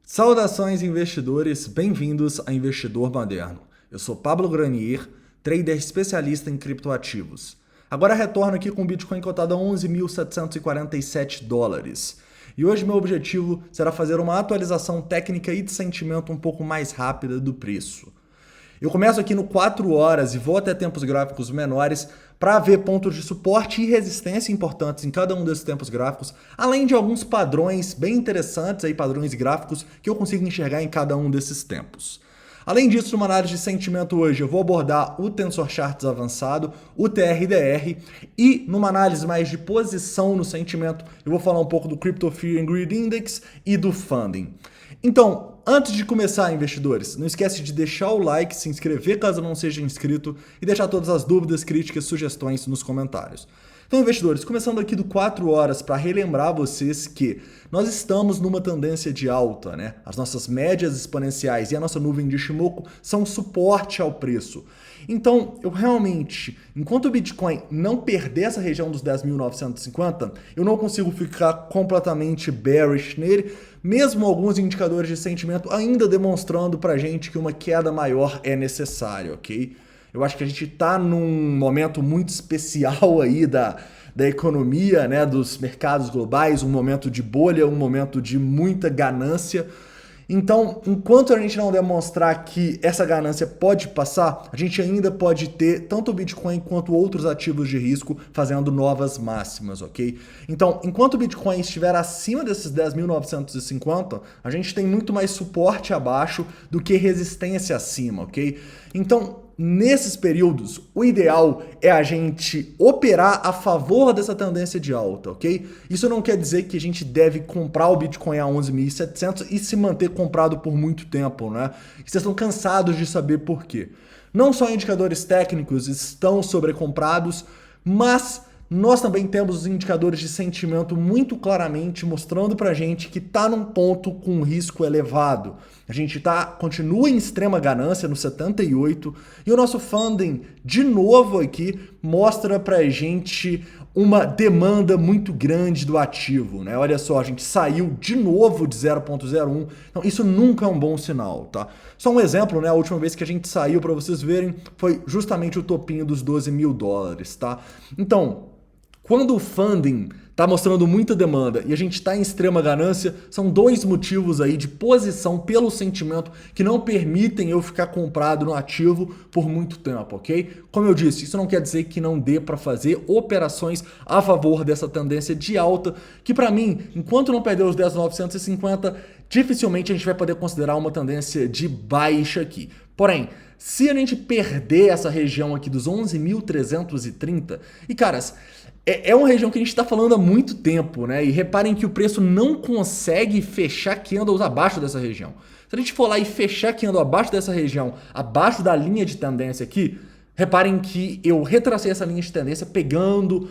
Saudações investidores, bem-vindos a Investidor Moderno. Eu sou Pablo Granier, trader especialista em criptoativos. Agora retorno aqui com o Bitcoin cotado a 11.747 dólares. E hoje meu objetivo será fazer uma atualização técnica e de sentimento um pouco mais rápida do preço. Eu começo aqui no 4 horas e vou até tempos gráficos menores para ver pontos de suporte e resistência importantes em cada um desses tempos gráficos, além de alguns padrões bem interessantes, padrões gráficos que eu consigo enxergar em cada um desses tempos. Além disso, numa análise de sentimento hoje, eu vou abordar o Tensor Charts avançado, o TRDR, e numa análise mais de posição no sentimento, eu vou falar um pouco do Crypto Fear and Greed Index e do Funding. Então, antes de começar, investidores, não esquece de deixar o like, se inscrever caso não seja inscrito e deixar todas as dúvidas, críticas, sugestões nos comentários. Então, investidores, começando aqui do 4 horas para relembrar vocês que nós estamos numa tendência de alta, né? As nossas médias exponenciais e a nossa nuvem de Ishimoku são suporte ao preço. Então, eu realmente, enquanto o Bitcoin não perder essa região dos 10.950, eu não consigo ficar completamente bearish nele, mesmo alguns indicadores de sentimento ainda demonstrando pra gente que uma queda maior é necessária, ok? Eu acho que a gente está num momento muito especial aí da economia, né, dos mercados globais, um momento de bolha, um momento de muita ganância. Então, enquanto a gente não demonstrar que essa ganância pode passar, a gente ainda pode ter tanto o Bitcoin quanto outros ativos de risco fazendo novas máximas, ok? Então, enquanto o Bitcoin estiver acima desses 10.950, a gente tem muito mais suporte abaixo do que resistência acima, ok? Então, nesses períodos, o ideal é a gente operar a favor dessa tendência de alta, ok? Isso não quer dizer que a gente deve comprar o Bitcoin a 11.700 e se manter comprado por muito tempo, né? Vocês estão cansados de saber por quê. Não só indicadores técnicos estão sobrecomprados, mas nós também temos os indicadores de sentimento muito claramente mostrando pra gente que tá num ponto com risco elevado. A gente continua em extrema ganância no 78 e o nosso funding, de novo aqui, mostra pra gente uma demanda muito grande do ativo, né? Olha só, a gente saiu de novo de 0.01, então isso nunca é um bom sinal, tá? Só um exemplo, né? A última vez que a gente saiu, para vocês verem, foi justamente o topinho dos 12 mil dólares, tá? Então, quando o funding está mostrando muita demanda e a gente está em extrema ganância, são dois motivos aí de posição pelo sentimento que não permitem eu ficar comprado no ativo por muito tempo, ok? Como eu disse, isso não quer dizer que não dê para fazer operações a favor dessa tendência de alta, que para mim, enquanto não perder os 10.950, dificilmente a gente vai poder considerar uma tendência de baixa aqui. Porém, se a gente perder essa região aqui dos 11.330, e caras, é uma região que a gente está falando há muito tempo, né? E reparem que o preço não consegue fechar candles abaixo dessa região. Se a gente for lá e fechar candle abaixo dessa região, abaixo da linha de tendência aqui, reparem que eu retracei essa linha de tendência pegando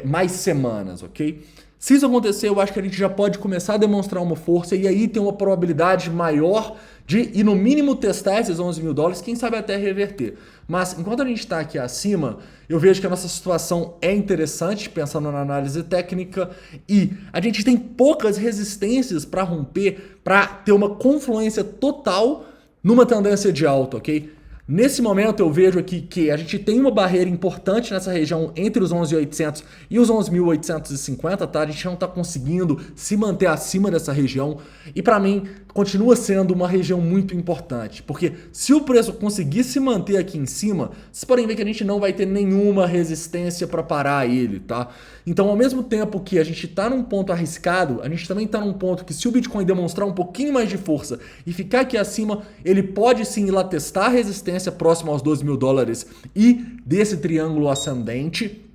mais semanas, ok? Se isso acontecer, eu acho que a gente já pode começar a demonstrar uma força e aí tem uma probabilidade maior de, e no mínimo, testar esses 11 mil dólares, quem sabe até reverter. Mas enquanto a gente está aqui acima, eu vejo que a nossa situação é interessante, pensando na análise técnica, e a gente tem poucas resistências para romper, para ter uma confluência total numa tendência de alta, ok? Nesse momento eu vejo aqui que a gente tem uma barreira importante nessa região entre os 11.800 e os 11.850, tá? A gente não está conseguindo se manter acima dessa região e para mim continua sendo uma região muito importante, porque se o preço conseguir se manter aqui em cima, vocês podem ver que a gente não vai ter nenhuma resistência para parar ele, tá? Então, ao mesmo tempo que a gente está num ponto arriscado, a gente também está num ponto que se o Bitcoin demonstrar um pouquinho mais de força e ficar aqui acima, ele pode sim ir lá testar a resistência próxima aos 12 mil dólares e desse triângulo ascendente.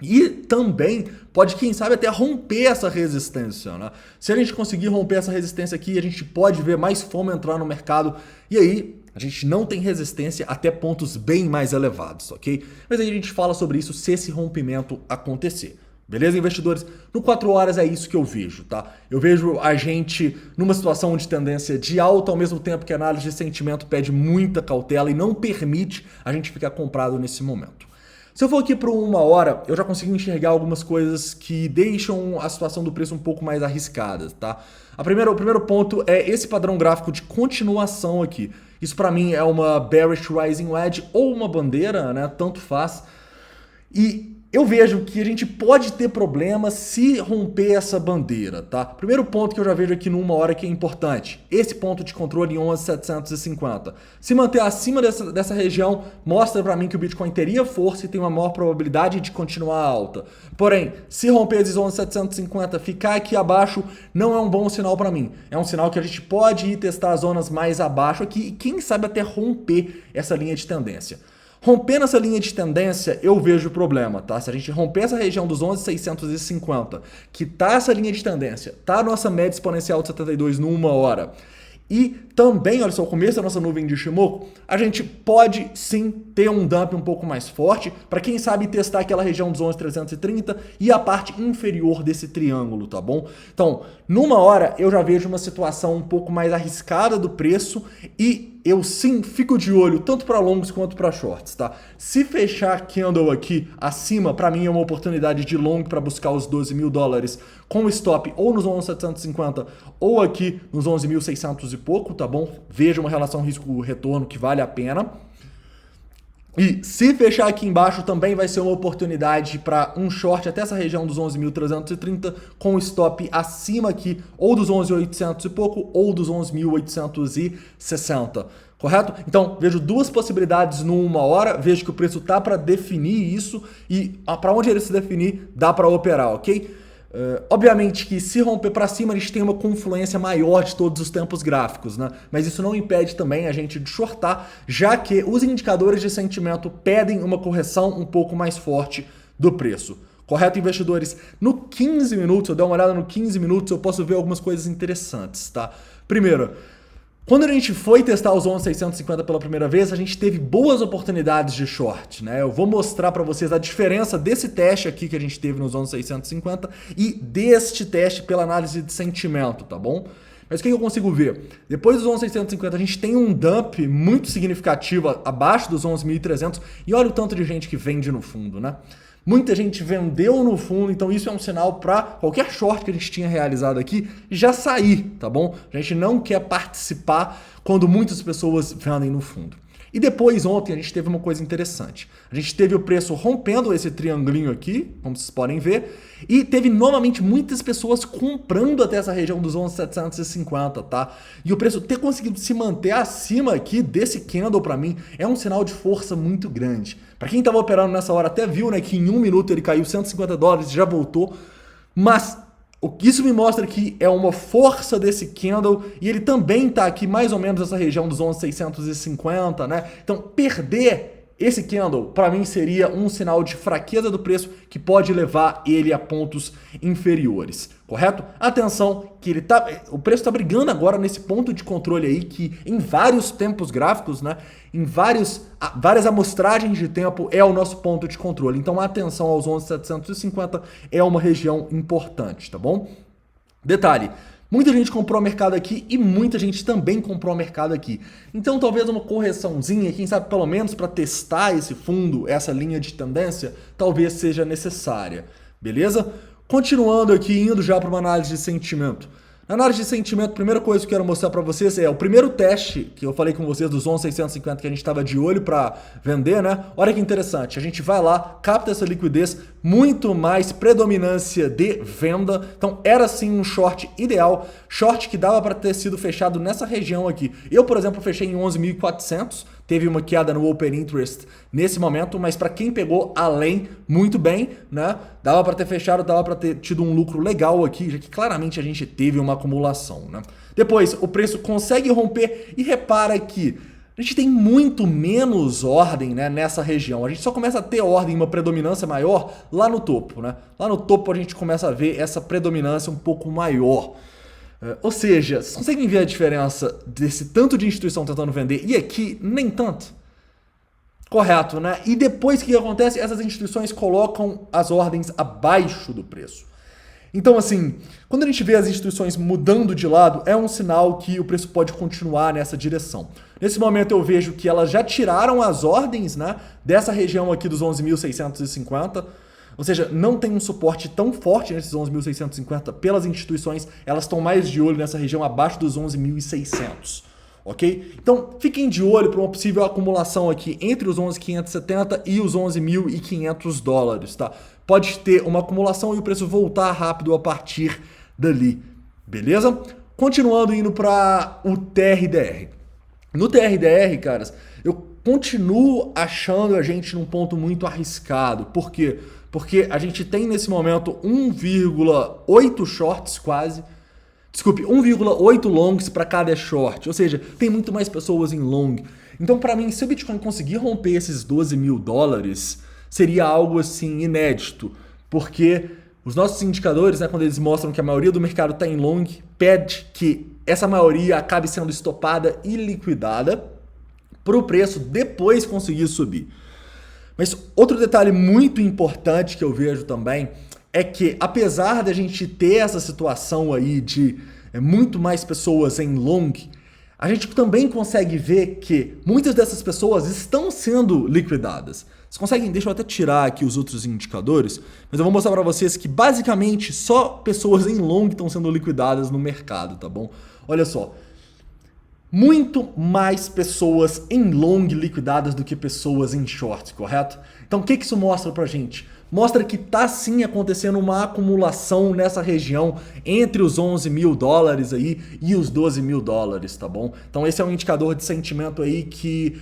E também pode, quem sabe, até romper essa resistência, né? Se a gente conseguir romper essa resistência aqui, a gente pode ver mais fome entrar no mercado e aí a gente não tem resistência até pontos bem mais elevados, ok? Mas aí a gente fala sobre isso se esse rompimento acontecer. Beleza, investidores? No 4 horas é isso que eu vejo, tá? Eu vejo a gente numa situação de tendência de alta, ao mesmo tempo que a análise de sentimento pede muita cautela e não permite a gente ficar comprado nesse momento. Se eu for aqui para 1 hora, eu já consigo enxergar algumas coisas que deixam a situação do preço um pouco mais arriscada, tá? O primeiro ponto é esse padrão gráfico de continuação aqui. Isso para mim é uma Bearish Rising Wedge ou uma bandeira, né? Tanto faz. E eu vejo que a gente pode ter problemas se romper essa bandeira, tá? Primeiro ponto que eu já vejo aqui no 1 hora que é importante, esse ponto de controle em 11.750. Se manter acima dessa região, mostra para mim que o Bitcoin teria força e tem uma maior probabilidade de continuar alta. Porém, se romper esses 11.750, ficar aqui abaixo não é um bom sinal para mim. É um sinal que a gente pode ir testar as zonas mais abaixo aqui e quem sabe até romper essa linha de tendência. Rompendo essa linha de tendência, eu vejo o problema, tá? Se a gente romper essa região dos 11.650, que tá essa linha de tendência, tá a nossa média exponencial de 72 no 1 hora, e também, olha só, o começo da nossa nuvem de Ishimoku, a gente pode sim ter um dump um pouco mais forte, para quem sabe testar aquela região dos 11.330 e a parte inferior desse triângulo, tá bom? Então, numa hora eu já vejo uma situação um pouco mais arriscada do preço e eu sim fico de olho tanto para longos quanto para shorts, tá? Se fechar candle aqui acima, para mim é uma oportunidade de long para buscar os $12.000 com stop ou nos 11.750 ou aqui nos 11.600 e pouco, tá bom? Veja uma relação risco-retorno que vale a pena. E se fechar aqui embaixo também vai ser uma oportunidade para um short até essa região dos 11.330 com stop acima aqui ou dos 11.800 e pouco ou dos 11.860, correto? Então vejo duas possibilidades no 1 hora, vejo que o preço tá para definir isso e para onde ele se definir dá para operar, ok? Obviamente que se romper para cima a gente tem uma confluência maior de todos os tempos gráficos, né? Mas isso não impede também a gente de shortar, já que os indicadores de sentimento pedem uma correção um pouco mais forte do preço. Correto, investidores? No 15 minutos, eu dei uma olhada no 15 minutos, eu posso ver algumas coisas interessantes, tá? Primeiro, quando a gente foi testar os 11.650 pela primeira vez, a gente teve boas oportunidades de short, né? Eu vou mostrar para vocês a diferença desse teste aqui que a gente teve nos 11.650 e deste teste pela análise de sentimento, tá bom? Mas o que eu consigo ver? Depois dos 11.650 a gente tem um dump muito significativo abaixo dos 11.300 e olha o tanto de gente que vende no fundo, né? Muita gente vendeu no fundo, então isso é um sinal para qualquer short que a gente tinha realizado aqui já sair, tá bom? A gente não quer participar quando muitas pessoas vendem no fundo. E depois, ontem, a gente teve uma coisa interessante. A gente teve o preço rompendo esse triangulinho aqui, como vocês podem ver, e teve novamente muitas pessoas comprando até essa região dos 11.750, tá? E o preço ter conseguido se manter acima aqui desse candle, para mim, é um sinal de força muito grande. Para quem estava operando nessa hora até viu, né, que em 1 minuto ele caiu $150 e já voltou, mas o que isso me mostra que é uma força desse candle e ele também está aqui mais ou menos nessa região dos 11.650, né? Então, perder esse candle, para mim, seria um sinal de fraqueza do preço que pode levar ele a pontos inferiores, correto? Atenção, que o preço está brigando agora nesse ponto de controle aí que em vários tempos gráficos, né? Em várias amostragens de tempo é o nosso ponto de controle. Então, atenção aos 11.750 é uma região importante, tá bom? Detalhe. Muita gente comprou mercado aqui e muita gente também comprou mercado aqui. Então talvez uma correçãozinha, quem sabe pelo menos para testar esse fundo, essa linha de tendência, talvez seja necessária. Beleza? Continuando aqui, indo já para uma análise de sentimento. Na análise de sentimento, a primeira coisa que eu quero mostrar para vocês é o primeiro teste que eu falei com vocês dos 11.650 que a gente estava de olho para vender, né? Olha que interessante, a gente vai lá, capta essa liquidez, muito mais predominância de venda. Então era sim um short ideal, short que dava para ter sido fechado nessa região aqui. Eu, por exemplo, fechei em 11.400, teve uma queda no Open Interest nesse momento, mas para quem pegou além, muito bem, né? Dava para ter fechado, dava para ter tido um lucro legal aqui, já que claramente a gente teve uma acumulação, né? Depois, o preço consegue romper e repara que a gente tem muito menos ordem, né, nessa região. A gente só começa a ter ordem, uma predominância maior lá no topo, né? Lá no topo a gente começa a ver essa predominância um pouco maior. Ou seja, vocês conseguem ver a diferença desse tanto de instituição tentando vender e aqui nem tanto? Correto, né? E depois o que acontece? Essas instituições colocam as ordens abaixo do preço. Então, assim, quando a gente vê as instituições mudando de lado, é um sinal que o preço pode continuar nessa direção. Nesse momento eu vejo que elas já tiraram as ordens, né, dessa região aqui dos 11.650, ou seja, não tem um suporte tão forte nesses 11.650 pelas instituições, elas estão mais de olho nessa região abaixo dos 11.600. Ok? Então, fiquem de olho para uma possível acumulação aqui entre os 11.570 e os 11.500 dólares, tá? Pode ter uma acumulação e o preço voltar rápido a partir dali, beleza? Continuando indo para o TRDR. No TRDR, caras, eu continuo achando a gente num ponto muito arriscado. Por quê? Porque a gente tem nesse momento 1,8 shorts quase. Desculpe, 1,8 longs para cada short, ou seja, tem muito mais pessoas em long. Então, para mim, se o Bitcoin conseguir romper esses 12 mil dólares, seria algo assim inédito, porque os nossos indicadores, né, quando eles mostram que a maioria do mercado está em long, pede que essa maioria acabe sendo estopada e liquidada para o preço depois conseguir subir. Mas outro detalhe muito importante que eu vejo também é que, apesar da gente ter essa situação aí de muito mais pessoas em long, a gente também consegue ver que muitas dessas pessoas estão sendo liquidadas. Vocês conseguem? Deixa eu até tirar aqui os outros indicadores, mas eu vou mostrar para vocês que basicamente só pessoas em long estão sendo liquidadas no mercado, tá bom? Olha só. Muito mais pessoas em long liquidadas do que pessoas em short, correto? Então o que isso mostra pra gente? Mostra que tá sim acontecendo uma acumulação nessa região entre os 11 mil dólares aí e os 12 mil dólares, tá bom? Então esse é um indicador de sentimento aí que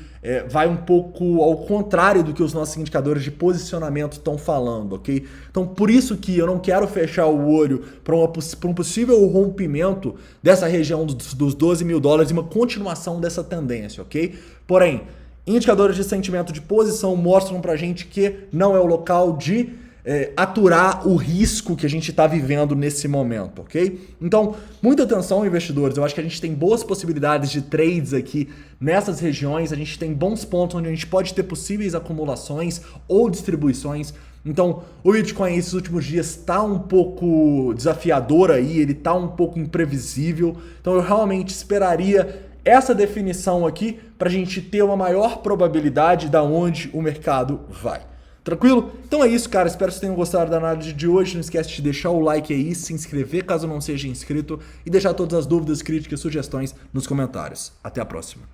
vai um pouco ao contrário do que os nossos indicadores de posicionamento estão falando, ok? Então por isso que eu não quero fechar o olho para um possível rompimento dessa região dos 12 mil dólares e uma continuação dessa tendência, ok? Porém, indicadores de sentimento de posição mostram pra gente que não é o local de aturar o risco que a gente está vivendo nesse momento, ok? Então, muita atenção, investidores. Eu acho que a gente tem boas possibilidades de trades aqui nessas regiões. A gente tem bons pontos onde a gente pode ter possíveis acumulações ou distribuições. Então, o Bitcoin esses últimos dias está um pouco desafiador aí, ele está um pouco imprevisível. Então, eu realmente esperaria essa definição aqui para a gente ter uma maior probabilidade da onde o mercado vai. Tranquilo? Então é isso, cara. Espero que vocês tenham gostado da análise de hoje. Não esquece de deixar o like aí, se inscrever caso não seja inscrito e deixar todas as dúvidas, críticas, sugestões nos comentários. Até a próxima.